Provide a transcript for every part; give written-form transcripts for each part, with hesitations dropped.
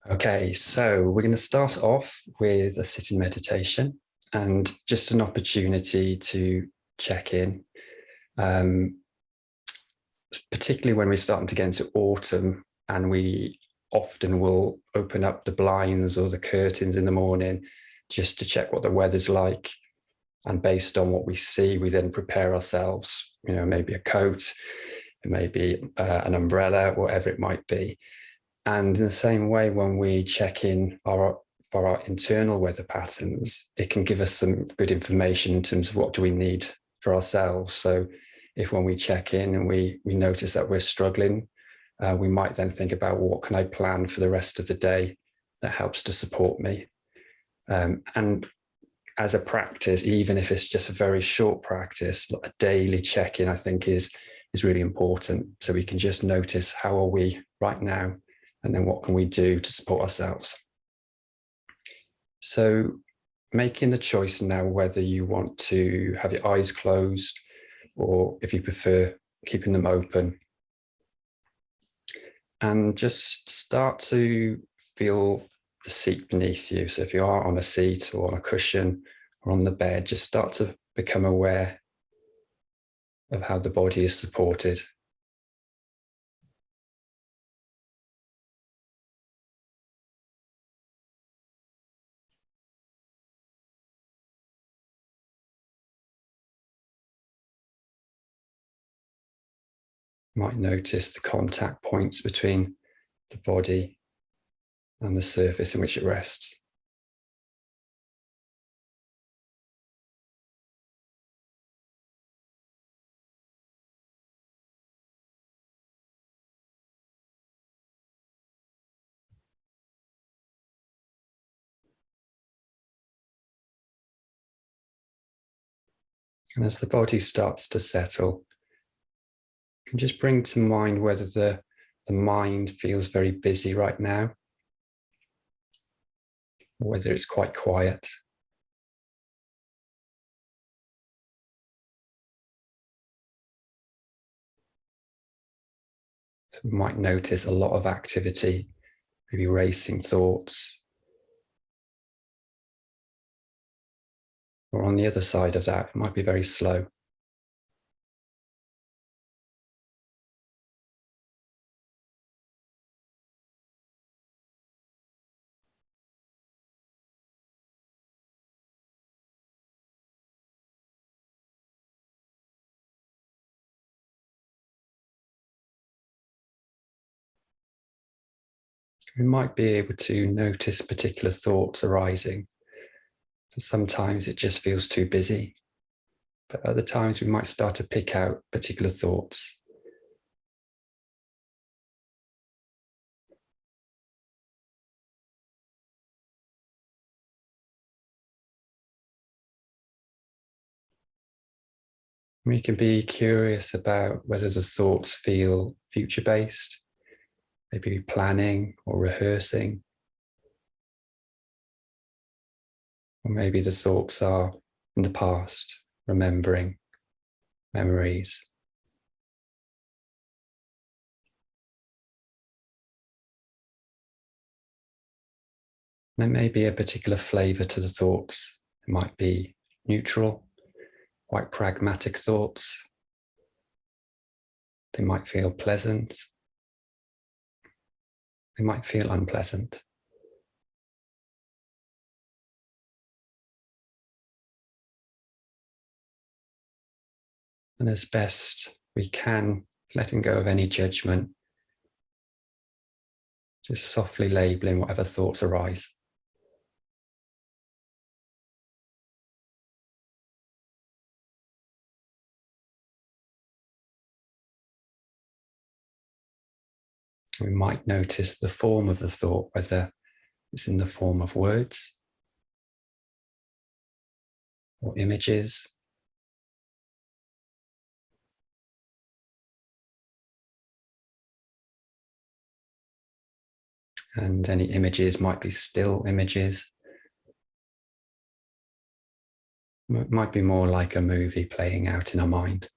Okay, so we're going to start off with a sitting meditation and just an opportunity to check in, um, particularly when we're starting to get into autumn and we often will open up the blinds or the curtains in the morning just to check what the weather's like. And based on what we see, we then prepare ourselves, maybe a coat, maybe an umbrella, whatever it might be. And in the same way, when we check in for our internal weather patterns, it can give us some good information in terms of what do we need for ourselves. So if when we check in and we notice that we're struggling, we might then think about what can I plan for the rest of the day that helps to support me. And as a practice, even if it's just a very short practice, a daily check-in, I think is really important. So we can just notice how are we right now, and then what can we do to support ourselves. So making the choice now whether you want to have your eyes closed or if you prefer keeping them open. And just start to feel the seat beneath you. So if you are on a seat or on a cushion or on the bed, just start to become aware of how the body is supported. You might notice the contact points between the body and the surface in which it rests. And as the body starts to settle, you can just bring to mind whether the mind feels very busy right now, or whether it's quite quiet. So we might notice a lot of activity, maybe racing thoughts. Or on the other side of that, it might be very slow. We might be able to notice particular thoughts arising. So sometimes it just feels too busy, but other times we might start to pick out particular thoughts. We can be curious about whether the thoughts feel future-based, maybe planning or rehearsing, or maybe the thoughts are in the past, remembering memories. There may be a particular flavor to the thoughts. It might be neutral, quite pragmatic thoughts. They might feel pleasant. They might feel unpleasant. And as best we can, letting go of any judgment, just softly labeling whatever thoughts arise. We might notice the form of the thought, whether it's in the form of words or images. And any images might be still images. It might be more like a movie playing out in our mind.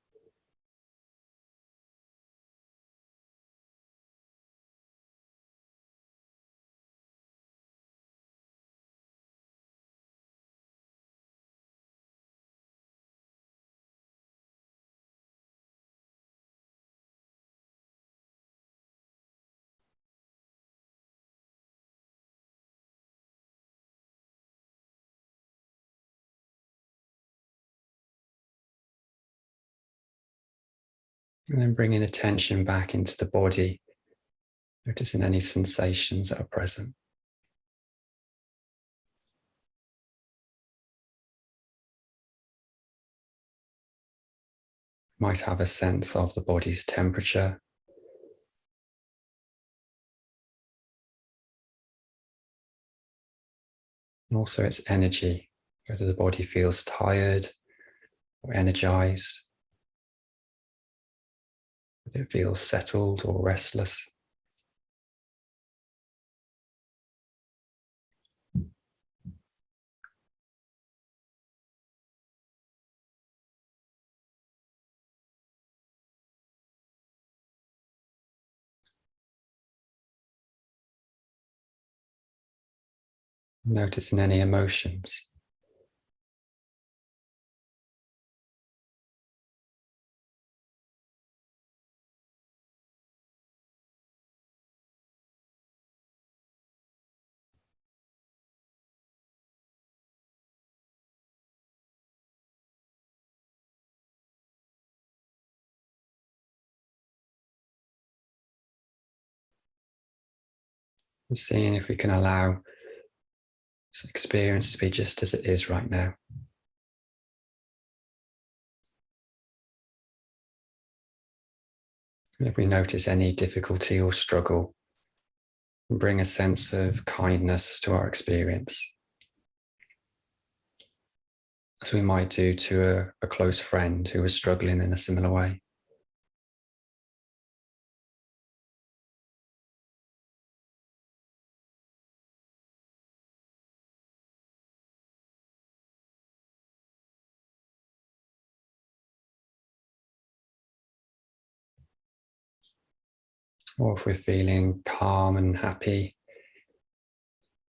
And then bringing attention back into the body, noticing any sensations that are present. You might have a sense of the body's temperature, and also its energy, whether the body feels tired or energized, whether it feels settled or restless. Noticing any emotions. And seeing if we can allow this experience to be just as it is right now. And if we notice any difficulty or struggle, bring a sense of kindness to our experience, as we might do to a close friend who is struggling in a similar way. Or if we're feeling calm and happy,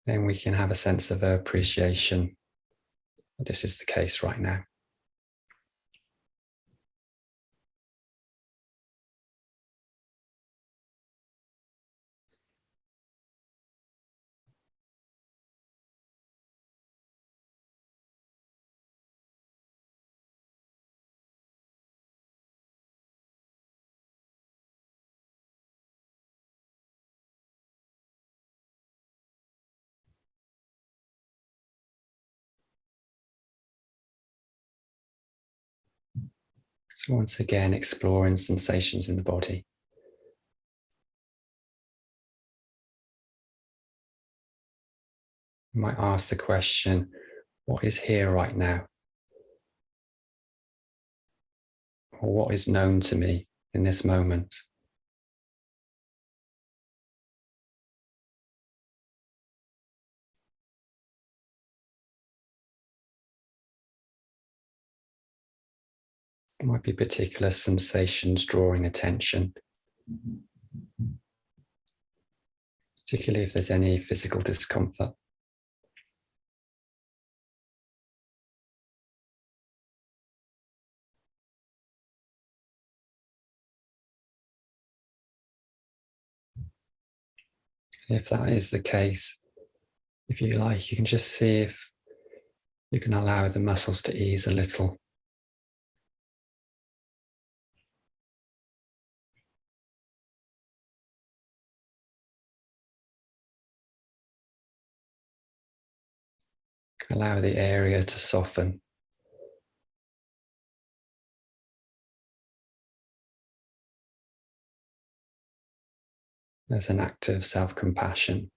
then we can have a sense of appreciation that this is the case right now. So once again, exploring sensations in the body. You might ask the question, what is here right now? Or what is known to me in this moment? It might be particular sensations drawing attention, particularly if there's any physical discomfort. If that is the case, if you like, you can just see if you can allow the muscles to ease a little. Allow the area to soften. There's an act of self-compassion.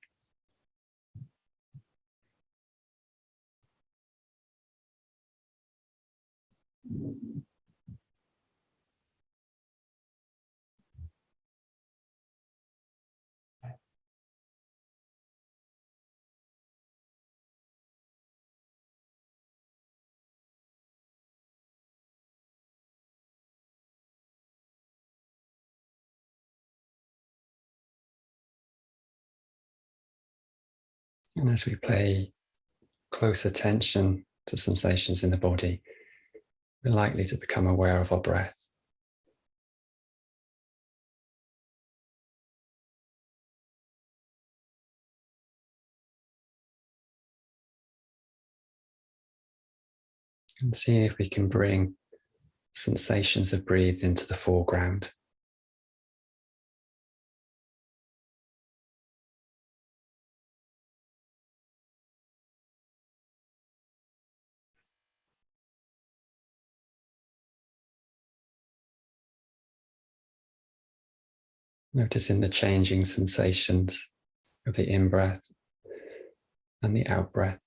And as we pay close attention to sensations in the body, we're likely to become aware of our breath. And seeing if we can bring sensations of breathing into the foreground. Noticing the changing sensations of the in-breath and the out-breath.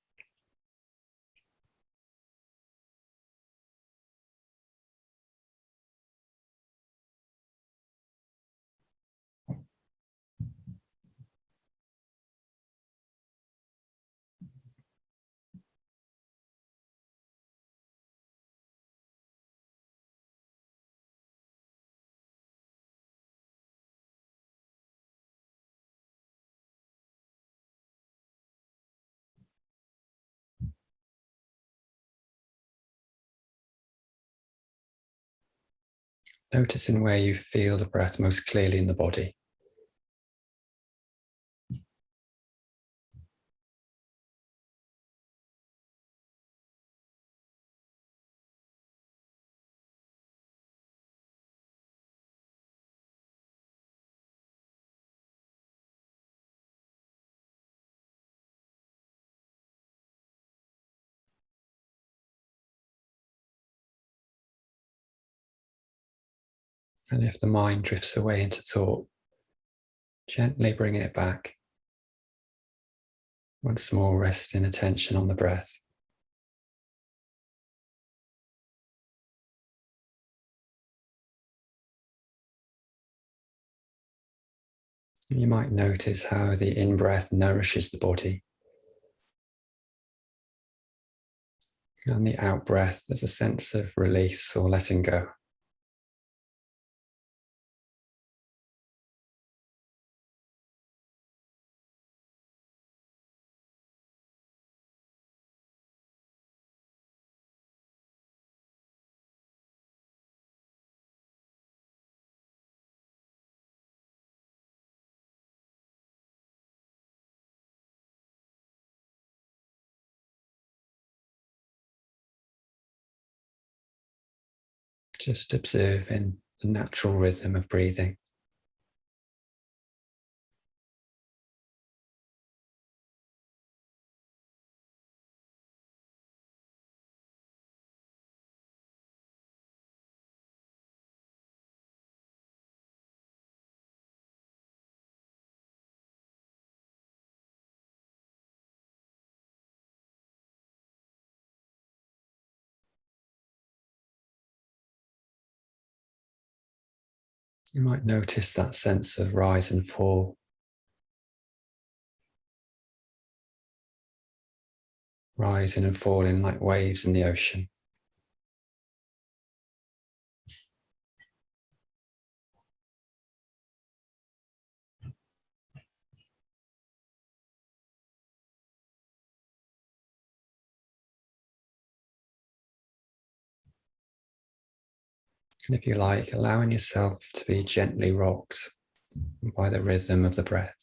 Noticing where you feel the breath most clearly in the body. And if the mind drifts away into thought, gently bringing it back. Once more, resting attention on the breath. You might notice how the in-breath nourishes the body. And the out-breath, there's a sense of release or letting go. Just observing the natural rhythm of breathing. You might notice that sense of rise and fall. Rising and falling like waves in the ocean. And if you like, allowing yourself to be gently rocked by the rhythm of the breath.